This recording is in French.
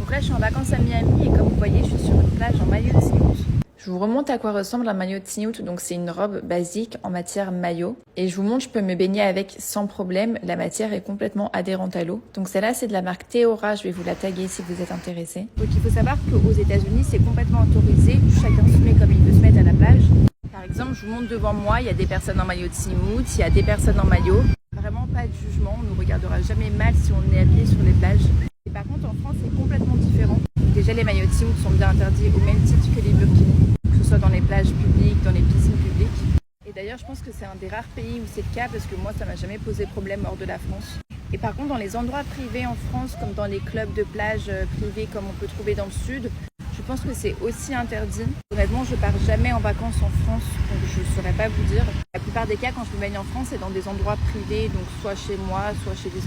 Donc là je suis en vacances à Miami et comme vous voyez je suis sur une plage en maillot de Tiny. Je vous remonte à quoi ressemble un maillot de Tiny. Donc c'est une robe basique en matière maillot. Et je vous montre, je peux me baigner avec sans problème. La matière est complètement adhérente à l'eau. Donc celle-là c'est de la marque Theora, je vais vous la taguer si vous êtes intéressé. Donc il faut savoir qu'aux États-Unis c'est complètement autorisé. Chacun se met comme il veut se mettre à la plage. Par exemple, je vous montre devant moi, il y a des personnes en maillot de Tiny, il y a des personnes en maillot. Vraiment pas de jugement, on ne nous regardera jamais mal si on est habillé sur les plages. Et par contre en France c'est complètement différent. Déjà les maillots de Tiny sont bien interdits au même titre que les burkinis, que ce soit dans les plages publiques, dans les piscines publiques. Et d'ailleurs je pense que c'est un des rares pays où c'est le cas parce que moi ça m'a jamais posé problème hors de la France. Et par contre dans les endroits privés en France, comme dans les clubs de plage privés comme on peut trouver dans le sud, je pense que c'est aussi interdit. Honnêtement, je pars jamais en vacances en France, donc je ne saurais pas vous dire. La plupart des cas, quand je me baigne en France, c'est dans des endroits privés, donc soit chez moi, soit chez des